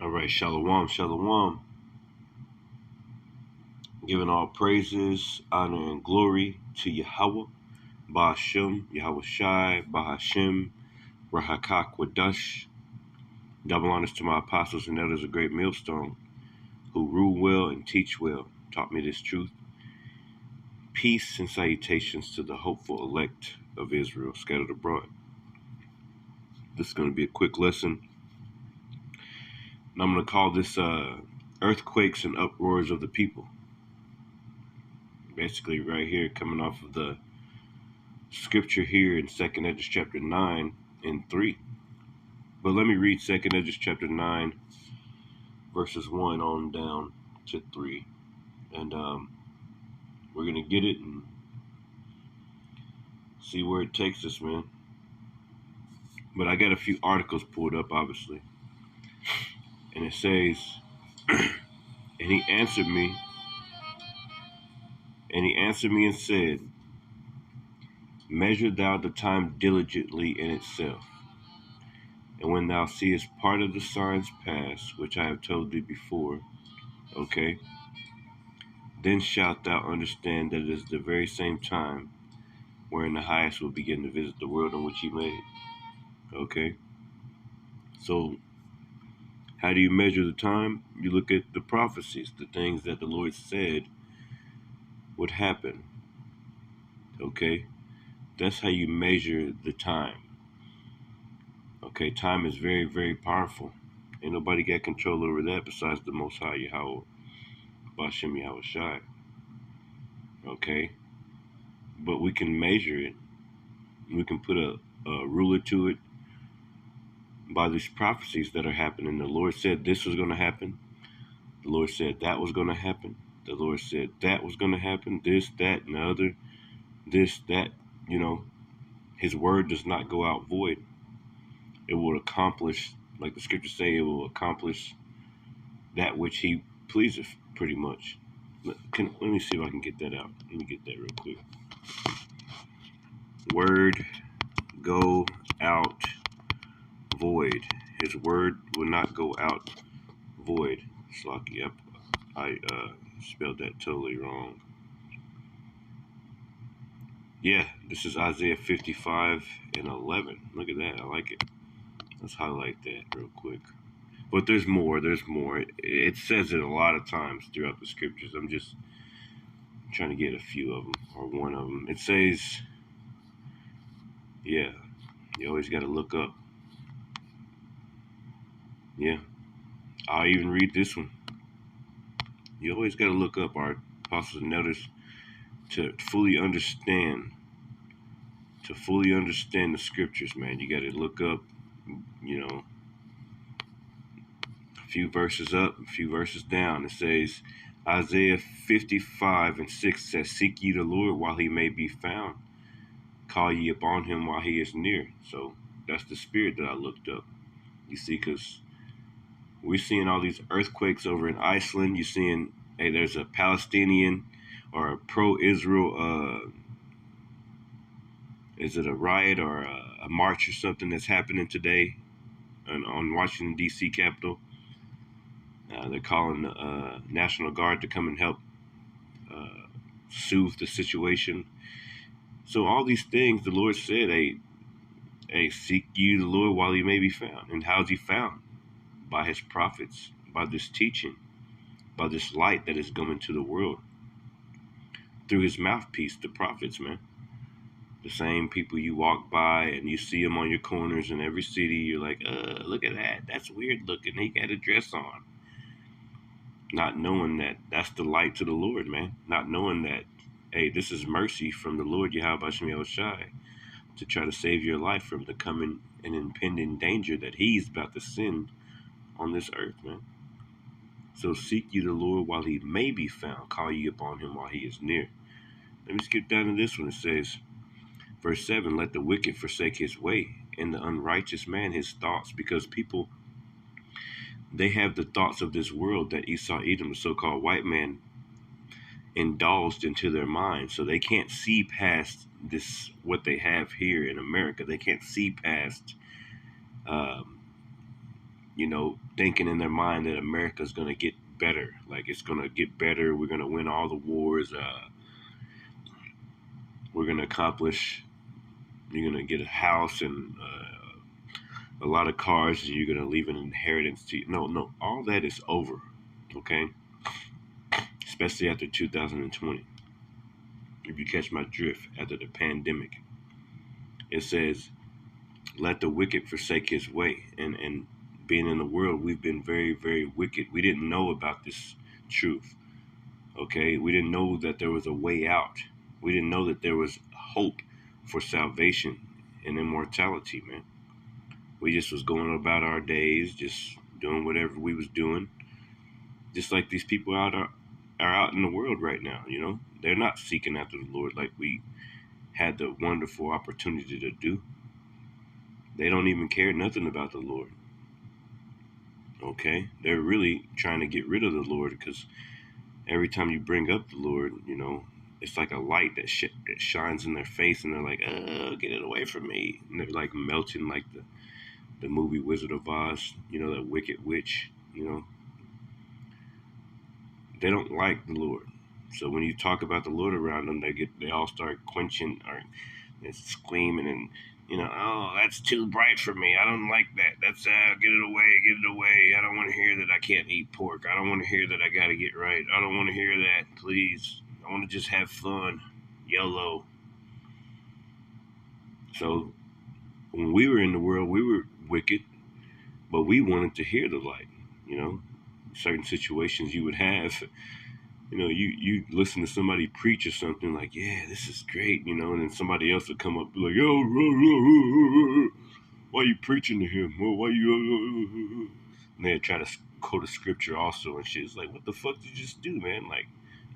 All right, shalom, shalom. Giving all praises, honor, and glory to Yahweh, Ba'ashem, Yahweh Shai, Bahashem, Rahakak Wadash. Double honors to my apostles and elders of great millstone, who rule well and teach well, taught me this truth. Peace and salutations to the hopeful elect of Israel scattered abroad. This is going to be a quick lesson. And I'm going to call this Earthquakes and Uproars of the People. Basically right here, coming off of the scripture here in 2nd Esdras chapter 9 and 3. But let me read 2nd Esdras chapter 9, verses 1 on down to 3. And we're going to get it and see where it takes us, man. But I got a few articles pulled up, obviously. And it says, and he answered me and said, measure thou the time diligently in itself. And when thou seest part of the signs pass, which I have told thee before, okay, then shalt thou understand that it is the very same time wherein the highest will begin to visit the world in which he made. Okay? So, how do you measure the time? You look at the prophecies, the things that the Lord said would happen. Okay? That's how you measure the time. Okay? Time is very, very powerful. Ain't nobody got control over that besides the Most High Yahweh, Bashem Yahweh Shai. Okay? But we can measure it. We can put a ruler to it by these prophecies that are happening. The Lord said this was going to happen. The Lord said that was going to happen. The Lord said that was going to happen. This, that, and the other. This, that, His word does not go out void. It will accomplish, like the scriptures say, it will accomplish that which He pleaseth, pretty much. Let me see if I can get that out. Let me get that real quick. Word go out void. His word will not go out void. Slocky, I spelled that totally wrong. Yeah, this is Isaiah 55 and 11. Look at that. I like it. Let's highlight that real quick. But there's more. It says it a lot of times throughout the scriptures. I'm just trying to get a few of them, or one of them. It says, yeah, you always got to look up. Yeah, I'll even read this one. You always got to look up, our apostles and elders, to fully understand the scriptures, man. You got to look up, a few verses up, a few verses down. It says, Isaiah 55 and 6 says, seek ye the Lord while he may be found. Call ye upon him while he is near. So that's the spirit that I looked up. You see, because we're seeing all these earthquakes over in Iceland. You're seeing, hey, there's a Palestinian or a pro-Israel, is it a riot or a march or something that's happening today on Washington, D.C. Capitol? They're calling the National Guard to come and help soothe the situation. So all these things, the Lord said, hey, seek you the Lord while he may be found. And how's he found? By his prophets, by this teaching, by this light that is coming to the world. Through his mouthpiece, the prophets, man. The same people you walk by and you see them on your corners in every city. You're like, look at that. That's weird looking. They got a dress on. Not knowing that that's the light to the Lord, man. Not knowing that, hey, this is mercy from the Lord Yahweh Shai to try to save your life from the coming and impending danger that he's about to send on this earth, man. So seek you the Lord while he may be found. Call ye upon him while he is near. Let me skip down to this one. It says, verse 7, let the wicked forsake his way, and the unrighteous man his thoughts, because people, they have the thoughts of this world that Esau, Edom, the so-called white man, indulged into their minds. So they can't see past this, what they have here in America. They can't see past thinking in their mind that America's going to get better. Like, it's going to get better. We're going to win all the wars. We're going to accomplish. You're going to get a house and a lot of cars, and you're going to leave an inheritance to you. No. All that is over, okay? Especially after 2020. If you catch my drift, after the pandemic. It says, let the wicked forsake his way. And being in the world, we've been very, very wicked. We didn't know about this truth, okay? We didn't know that there was a way out. We didn't know that there was hope for salvation and immortality, man. We just was going about our days, just doing whatever we was doing. Just like these people are out in the world right now, They're not seeking after the Lord like we had the wonderful opportunity to do. They don't even care nothing about the Lord. Okay? They're really trying to get rid of the Lord, because every time you bring up the Lord, it's like a light that shines in their face, and they're like, get it away from me. And they're like melting like the movie Wizard of Oz, that wicked witch, They don't like the Lord. So when you talk about the Lord around them, they all start quenching or screaming and, oh, that's too bright for me. I don't like that. That's, get it away. I don't want to hear that I can't eat pork. I don't want to hear that I got to get right. I don't want to hear that, please. I want to just have fun. YOLO. So when we were in the world, we were wicked, but we wanted to hear the light, certain situations you would have. You listen to somebody preach or something like, yeah, this is great, and then somebody else would come up and be like, yo, why you preaching to him? Well, why you? And they'd try to quote a scripture also and shit. It's like, what the fuck did you just do, man? Like,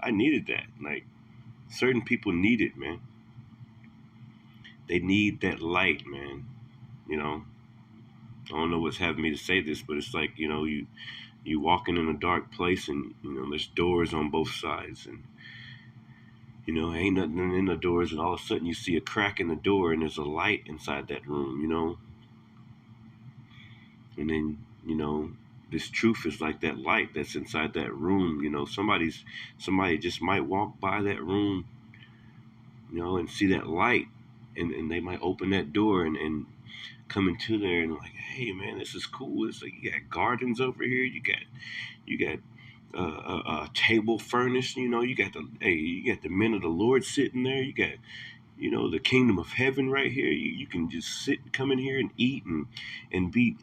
I needed that. Like, certain people need it, man. They need that light, man. I don't know what's having me to say this, but it's like, you walking in a dark place, and there's doors on both sides, and ain't nothing in the doors, and all of a sudden you see a crack in the door, and there's a light inside that room, and then this truth is like that light that's inside that room. Somebody just might walk by that room, and see that light, and they might open that door and come into there and like, hey man, this is cool. It's like, you got gardens over here, you got a table furnished, you got the men of the Lord sitting there, you got the kingdom of heaven right here. You can just come in here and eat and be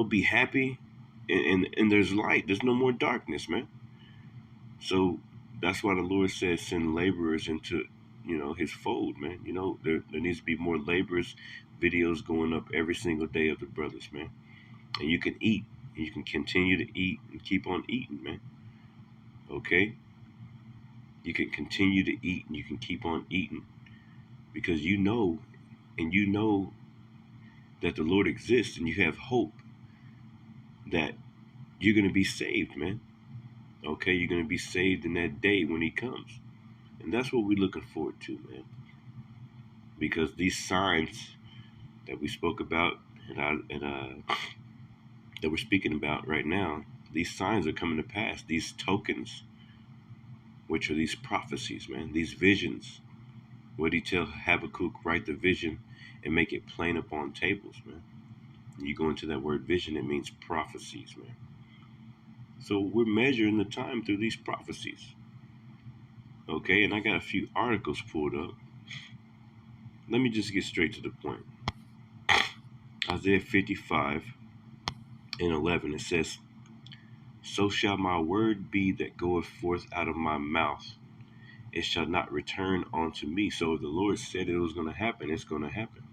be happy, and there's light. There's no more darkness, man. So that's why the Lord says send laborers into his fold, man. There needs to be more laborers. Videos going up every single day of the brothers, man. And you can eat. And you can continue to eat and keep on eating, man. Okay? You can continue to eat and you can keep on eating, because you know that the Lord exists, and you have hope that you're going to be saved, man. Okay? You're going to be saved in that day when he comes. And that's what we're looking forward to, man. Because these signs that we spoke about and that we're speaking about right now, these signs are coming to pass. These tokens, which are these prophecies, man, these visions. What did he tell Habakkuk? Write the vision and make it plain upon tables, man. And you go into that word vision, it means prophecies, man. So we're measuring the time through these prophecies. Okay, and I got a few articles pulled up. Let me just get straight to the point. Isaiah 55 and 11, it says, so shall my word be that goeth forth out of my mouth. It shall not return unto me. So if the Lord said it was going to happen, it's going to happen.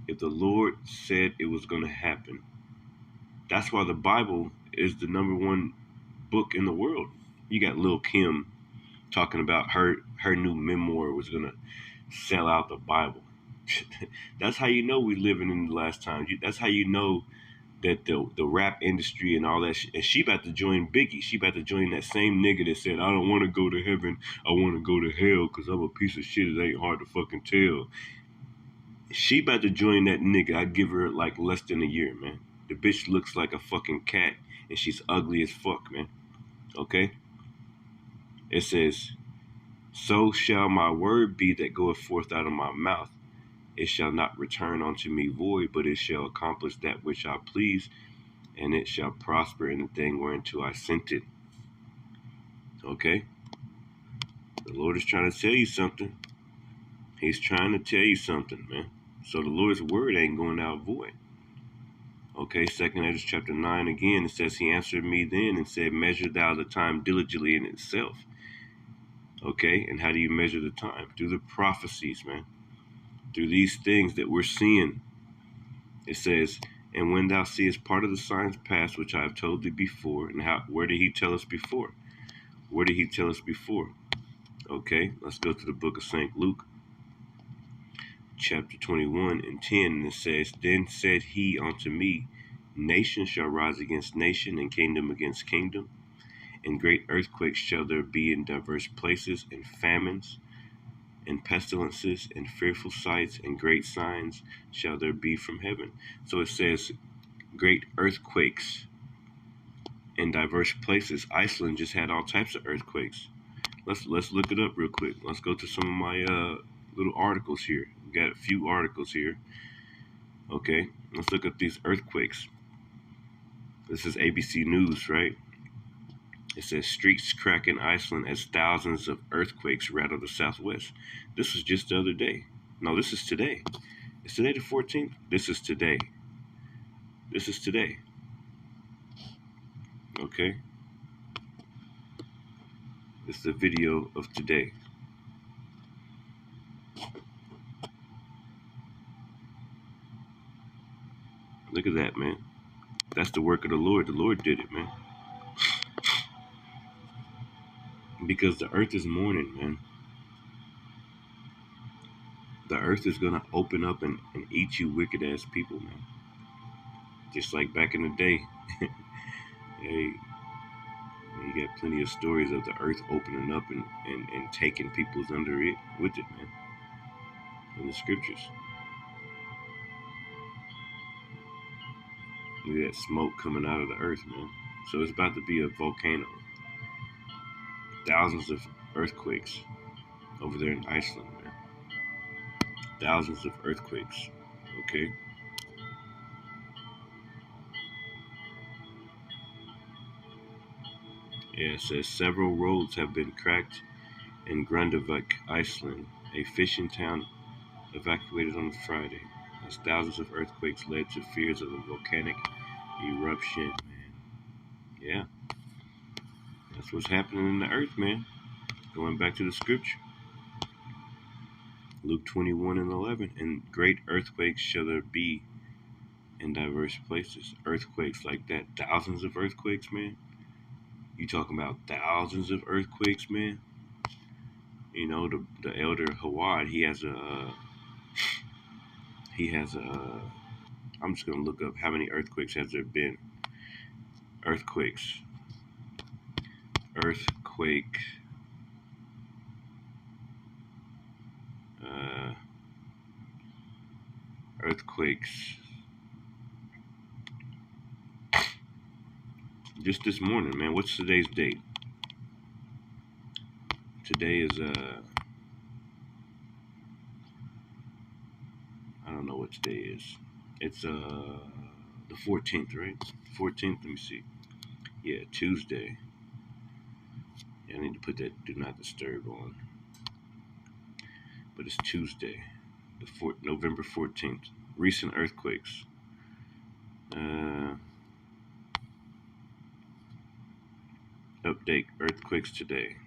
If the Lord said it was going to happen. That's why the Bible is the number one book in the world. You got Lil' Kim talking about her new memoir was going to sell out the Bible. That's how you know we living in the last times. That's how you know that the rap industry and all that and she about to join Biggie. She about to join that same nigga that said, I don't want to go to heaven, I want to go to hell because I'm a piece of shit. It ain't hard to fucking tell. She about to join that nigga. I give her like less than a year, man. The bitch looks like a fucking cat, and she's ugly as fuck, man. Okay? It says, so shall my word be that goeth forth out of my mouth. It shall not return unto me void, but it shall accomplish that which I please, and it shall prosper in the thing whereunto I sent it. Okay? The Lord is trying to tell you something. He's trying to tell you something, man. So the Lord's word ain't going out void. Okay, 2nd Esdras chapter 9 again, it says, he answered me then and said, measure thou the time diligently in itself. Okay, and how do you measure the time? Through the prophecies, man. Through these things that we're seeing. It says, and when thou seest part of the signs past, which I have told thee before. And where did he tell us before? Where did he tell us before? Okay, let's go to the book of St. Luke, chapter 21 and 10. And it says, then said he unto me, nation shall rise against nation, and kingdom against kingdom. And great earthquakes shall there be in diverse places, and famines, and pestilences, and fearful sights, and great signs shall there be from heaven. So it says great earthquakes in diverse places. Iceland just had all types of earthquakes. Let's look it up real quick. Let's go to some of my little articles here. We got a few articles here. Okay, let's look at these earthquakes. This is ABC News, right? It says streets crack in Iceland as thousands of earthquakes rattle the southwest. This was just the other day. No, this is today. Is today the 14th? This is today. This is today. Okay. This is a video of today. Look at that, man. That's the work of the Lord. The Lord did it, man. Because the earth is mourning, man. The earth is going to open up and eat you wicked ass people, man. Just like back in the day. Hey, you got plenty of stories of the earth opening up and taking people's under it with it, man. In the scriptures. Look at that smoke coming out of the earth, man. So it's about to be a volcano. Thousands of earthquakes over there in Iceland, man. Thousands of earthquakes. Okay? Yeah, it says several roads have been cracked in Grindavik, Iceland, a fishing town evacuated on Friday, as thousands of earthquakes led to fears of a volcanic eruption, man. Yeah, that's what's happening in the earth, man. Going back to the scripture. Luke 21 and 11. And great earthquakes shall there be in diverse places. Earthquakes like that. Thousands of earthquakes, man. You talking about thousands of earthquakes, man? You know, the elder Hawad, I'm just going to look up how many earthquakes has there been. Earthquakes. Earthquake. Uh, earthquakes. Just this morning, man. What's today's date? Today is, I don't know what today is. It's, the 14th, right? 14th, let me see. Yeah, Tuesday. Yeah, I need to put that do not disturb on. But it's Tuesday, November 14th. Recent earthquakes. Update earthquakes today.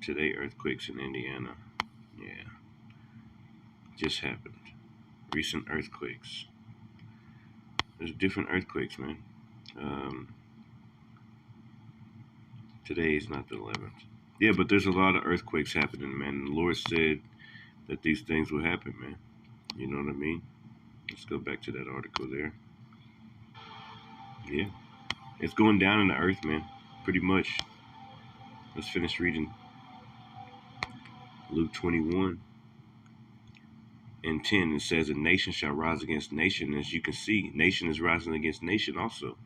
Today earthquakes in Indiana. Yeah, just happened. Recent earthquakes. There's different earthquakes, man. Today is not the 11th. Yeah, but there's a lot of earthquakes happening, man. The Lord said that these things will happen, man. You know what I mean? Let's go back to that article there. Yeah. It's going down in the earth, man. Pretty much. Let's finish reading. Luke 21 and 10, it says, a nation shall rise against nation. As you can see, nation is rising against nation also,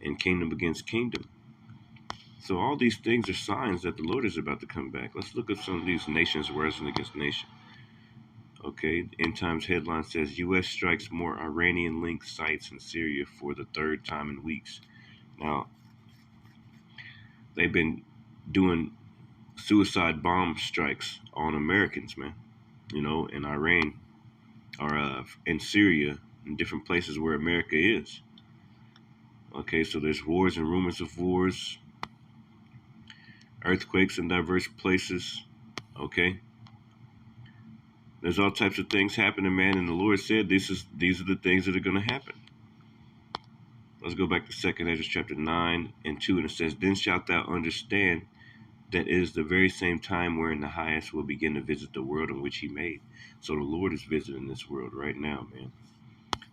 and kingdom against kingdom. So all these things are signs that the Lord is about to come back. Let's look at some of these nations rising against nation. Okay, End Times headline says, U.S. strikes more Iranian-linked sites in Syria for the third time in weeks. Now, they've been doing suicide bomb strikes on Americans, man. In Iran or in Syria, in different places where America is. Okay, so there's wars and rumors of wars, earthquakes in diverse places. Okay, there's all types of things happening, man. And the Lord said these are the things that are going to happen. Let's go back to 2 Esdras chapter 9 and 2, and it says, then shalt thou understand that it is the very same time wherein the highest will begin to visit the world in which he made. So the Lord is visiting this world right now, man.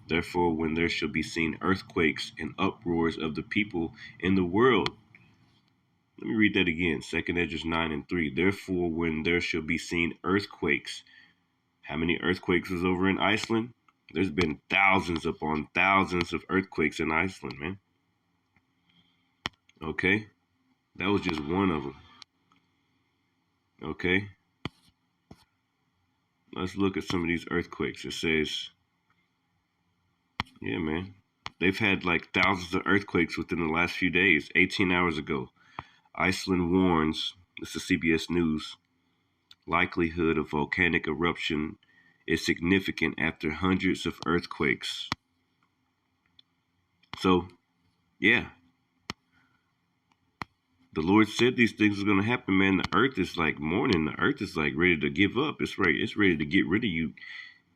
Therefore, when there shall be seen earthquakes and uproars of the people in the world. Let me read that again. 2 Esdras 9 and 3. Therefore, when there shall be seen earthquakes. How many earthquakes was over in Iceland? There's been thousands upon thousands of earthquakes in Iceland, man. Okay? That was just one of them. Okay? Let's look at some of these earthquakes. It says, yeah, man. They've had like thousands of earthquakes within the last few days. 18 hours ago, Iceland warns, this is CBS News, likelihood of volcanic eruption is significant after hundreds of earthquakes. So, yeah. The Lord said these things are going to happen, man. The earth is like mourning. The earth is like ready to give up. It's ready. It's ready to get rid of you,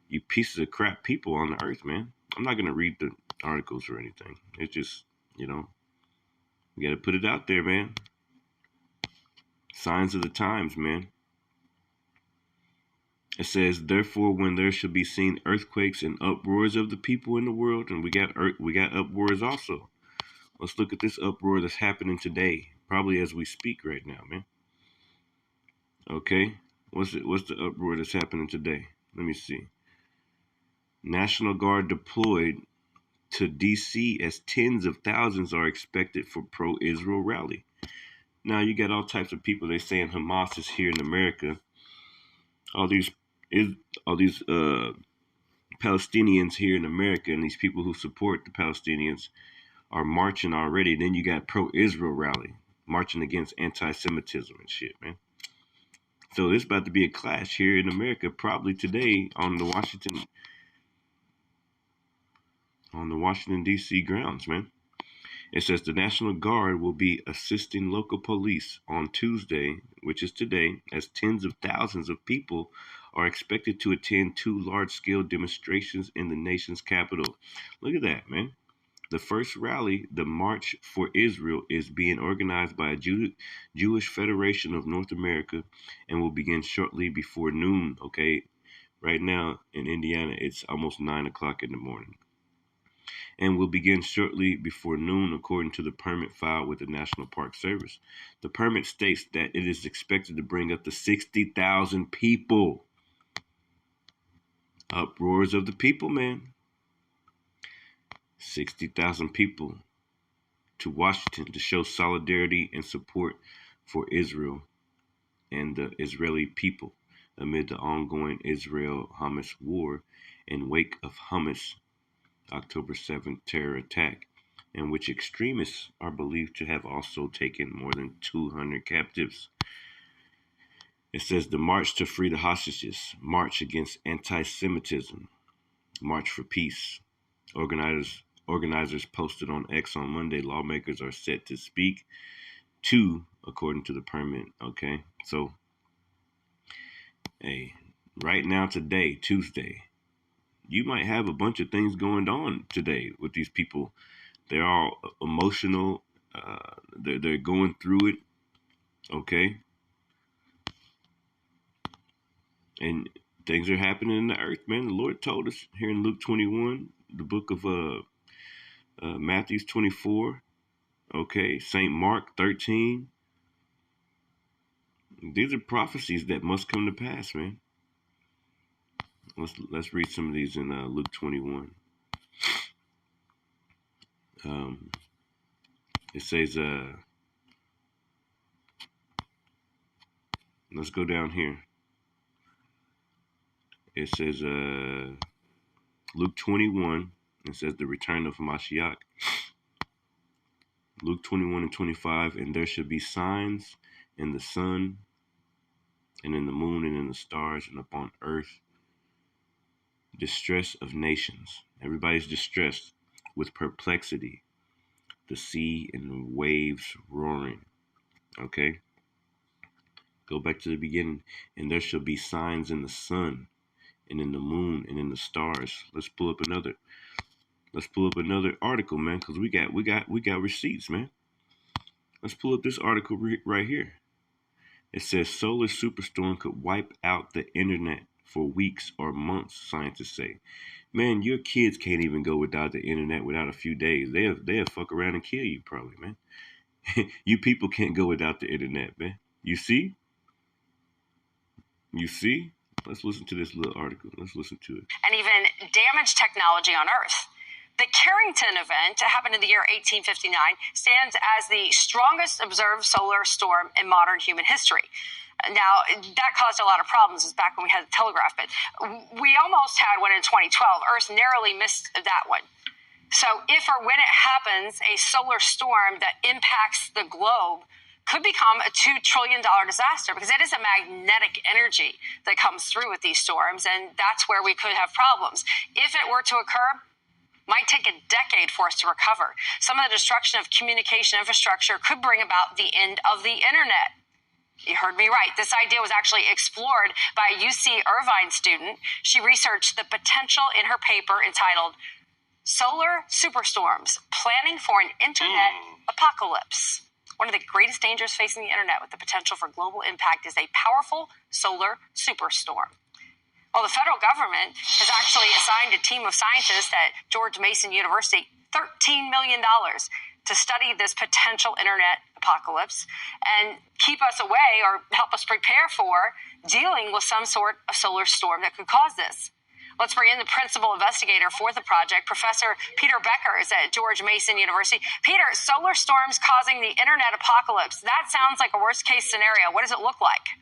you pieces of crap people on the earth, man. I'm not going to read the articles or anything. It's just, we got to put it out there, man. Signs of the times, man. It says, therefore, when there shall be seen earthquakes and uproars of the people in the world, and we got uproars also. Let's look at this uproar that's happening today, probably as we speak right now, man. Okay, what's the uproar that's happening today? Let me see. National Guard deployed to D.C. as tens of thousands are expected for pro-Israel rally. Now you got all types of people. They saying Hamas is here in America. All these Palestinians here in America, and these people who support the Palestinians are marching already. Then you got pro-Israel rally marching against anti-Semitism and shit, man. So there's about to be a clash here in America, probably today on the Washington D.C. grounds, man. It says the National Guard will be assisting local police on Tuesday, which is today, as tens of thousands of people are expected to attend two large-scale demonstrations in the nation's capital. Look at that, man. The first rally, the March for Israel, is being organized by a Jewish Federation of North America and will begin shortly before noon. Okay, right now in Indiana, it's almost 9 o'clock in the morning. And will begin shortly before noon, according to the permit filed with the National Park Service. The permit states that it is expected to bring up to 60,000 people. Uproars of the people, man. 60,000 people to Washington to show solidarity and support for Israel and the Israeli people amid the ongoing Israel-Hamas war in wake of Hamas' October 7th terror attack, in which extremists are believed to have also taken more than 200 captives. It says the March to Free the Hostages, March Against Anti-Semitism, March for Peace. Organizers posted on X on Monday, lawmakers are set to speak to, according to the permit. Okay, so, hey, right now, today, Tuesday, you might have a bunch of things going on today with these people. They're all emotional. They're going through it. Okay, and things are happening in the earth, man. The Lord told us here in Luke 21, the book of Matthew 24. Okay, St. Mark 13. These are prophecies that must come to pass, man. Let's read some of these in Luke 21. Um, it says, let's go down here. It says, Luke 21. It says the return of Mashiach. Luke 21 and 25. And there shall be signs in the sun, and in the moon, and in the stars, and upon earth, distress of nations. Everybody's distressed with perplexity, the sea and waves roaring. Okay? Go back to the beginning. And there shall be signs in the sun, and in the moon, and in the stars. Let's pull up another article, man, because we got receipts, man. Let's pull up this article right here. It says solar superstorm could wipe out the internet for weeks or months, scientists say. Man, your kids can't even go without the internet without a few days. They'll fuck around and kill you probably, man. You people can't go without the internet, man. You see? You see? Let's listen to this little article. Let's listen to it. And even damage technology on Earth. The Carrington event, happened in the year 1859, stands as the strongest observed solar storm in modern human history. Now, that caused a lot of problems. It was back when we had the telegraph, but we almost had one in 2012. Earth narrowly missed that one. So if or when it happens, a solar storm that impacts the globe could become a $2 trillion disaster, because it is a magnetic energy that comes through with these storms, and that's where we could have problems. If it were to occur, might take a decade for us to recover. Some of the destruction of communication infrastructure could bring about the end of the internet. You heard me right. This idea was actually explored by a UC Irvine student. She researched the potential in her paper entitled Solar Superstorms, Planning for an Internet Apocalypse. One of the greatest dangers facing the internet with the potential for global impact is a powerful solar superstorm. Well, the federal government has actually assigned a team of scientists at George Mason University $13 million to study this potential internet apocalypse and keep us away or help us prepare for dealing with some sort of solar storm that could cause this. Let's bring in the principal investigator for the project, Professor Peter Beckers at George Mason University. Peter, solar storms causing the internet apocalypse. That sounds like a worst-case scenario. What does it look like?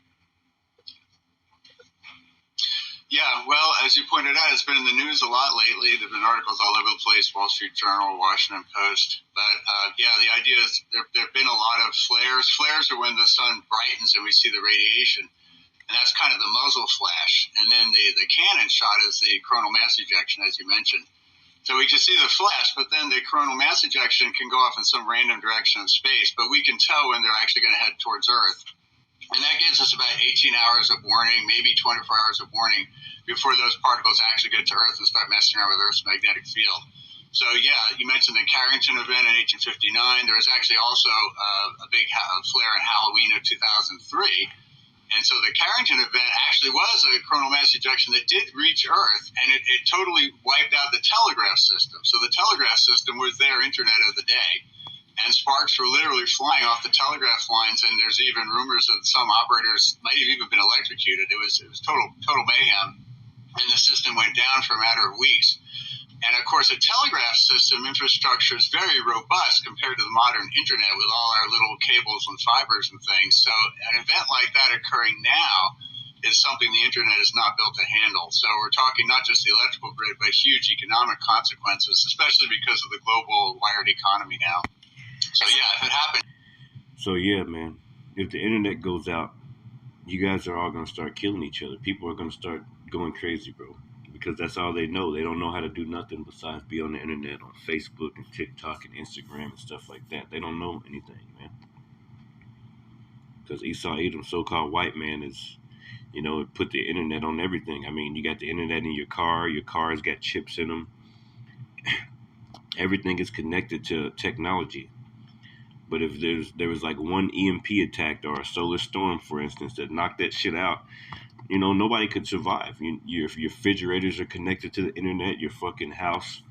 Yeah, well, as you pointed out, it's been in the news a lot lately. There have been articles all over the place, Wall Street Journal, Washington Post. But, yeah, the idea is there have been a lot of flares. Flares are when the sun brightens and we see the radiation. And that's kind of the muzzle flash. And then the cannon shot is the coronal mass ejection, as you mentioned. So we can see the flash, but then the coronal mass ejection can go off in some random direction of space. But we can tell when they're actually going to head towards Earth. And that gives us about 18 hours of warning, maybe 24 hours of warning, before those particles actually get to Earth and start messing around with Earth's magnetic field. So, yeah, you mentioned the Carrington event in 1859. There was actually also a big flare in Halloween of 2003. And so the Carrington event actually was a coronal mass ejection that did reach Earth, and it totally wiped out the telegraph system. So the telegraph system was their internet of the day. And sparks were literally flying off the telegraph lines, and there's even rumors that some operators might have even been electrocuted. It was total mayhem, and the system went down for a matter of weeks. And of course, a telegraph system infrastructure is very robust compared to the modern internet with all our little cables and fibers and things. So an event like that occurring now is something the internet is not built to handle. So we're talking not just the electrical grid, but huge economic consequences, especially because of the global wired economy now. So, yeah, if it happened. So, yeah, man, if the internet goes out, you guys are all going to start killing each other. People are going to start going crazy, bro, because that's all they know. They don't know how to do nothing besides be on the internet, on Facebook and TikTok and Instagram and stuff like that. They don't know anything, man. Because Esau Edom, so-called white man, is, you know, put the internet on everything. I mean, you got the internet in your car. Your car's got chips in them. Everything is connected to technology. But if there was like one EMP attack or a solar storm, for instance, that knocked that shit out, you know, nobody could survive. Your refrigerators are connected to the internet, your fucking house.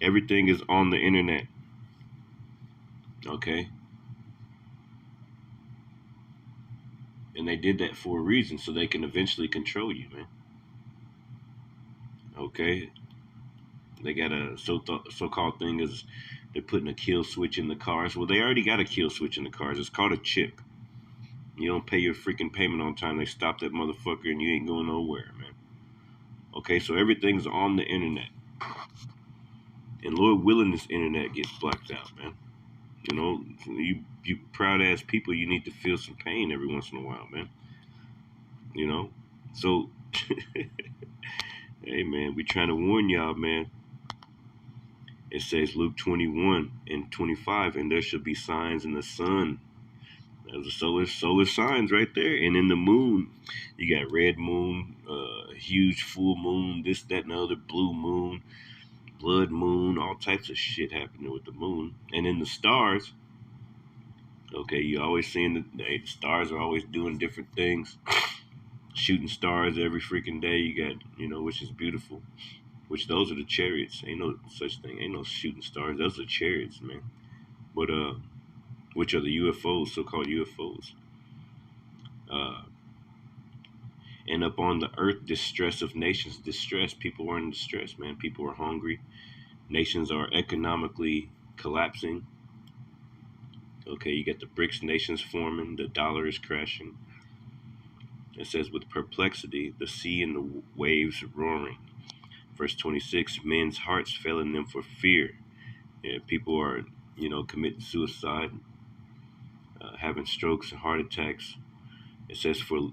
Everything is on the internet. Okay? And they did that for a reason, so they can eventually control you, man. Okay? They got a so-called thing is they're putting a kill switch in the cars. Well, they already got a kill switch in the cars. It's called a chip. You don't pay your freaking payment on time, they stop that motherfucker and you ain't going nowhere, man. Okay, so everything's on the internet. And Lord willing, this internet gets blacked out, man. You know, you proud ass people, you need to feel some pain every once in a while, man. You know? So, hey, man, we trying to warn y'all, man. It says Luke 21 and 25, and there shall be signs in the sun. There's the solar signs right there. And in the moon, you got red moon, huge full moon, this, that, and the other, blue moon, blood moon, all types of shit happening with the moon. And in the stars, okay, you always seeing the stars are always doing different things. Shooting stars every freaking day. You got, you know, which is beautiful. Which those are the chariots. Ain't no such thing. Ain't no shooting stars. Those are chariots, man. But which are the UFOs, so-called UFOs. And upon the earth, distress of nations. Distress. People are in distress, man. People are hungry. Nations are economically collapsing. Okay, you got the BRICS nations forming. The dollar is crashing. It says, with perplexity, the sea and the waves roaring. Verse 26, men's hearts failing them for fear. Yeah, people are, you know, committing suicide, having strokes and heart attacks. It says, for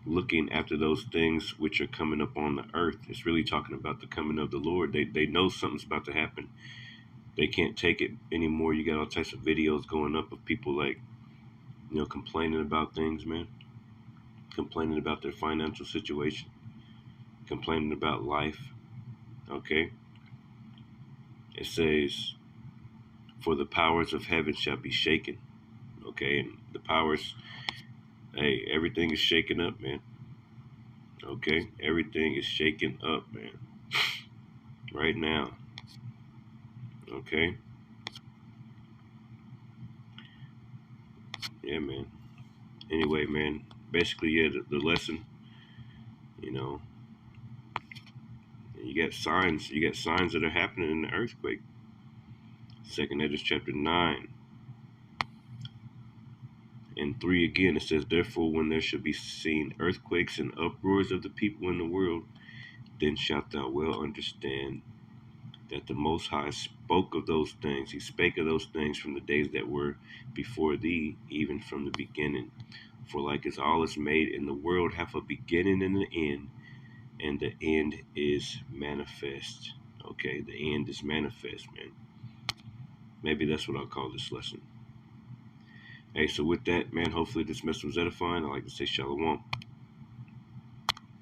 looking after those things which are coming up on the earth. It's really talking about the coming of the Lord. They know something's about to happen. They can't take it anymore. You got all types of videos going up of people, like, you know, complaining about things, man. Complaining about their financial situation. Complaining about life. Okay? It says, for the powers of heaven shall be shaken. Okay? And the powers, hey, everything is shaking up, man. Okay? Everything is shaking up, man. Right now. Okay? Yeah, man. Anyway, man. Basically, yeah, the lesson, you know, you got signs. You got signs that are happening in the earthquake. 2nd Esdras chapter 9 and 3 again. It says, therefore, when there shall be seen earthquakes and uproars of the people in the world, then shalt thou well understand that the Most High spoke of those things. He spake of those things from the days that were before thee, even from the beginning. For like as all is made in the world hath a beginning and an end, and the end is manifest. Okay, the end is manifest, man. Maybe that's what I'll call this lesson. Hey, so with that, man, hopefully this message was edifying. I like to say shalom.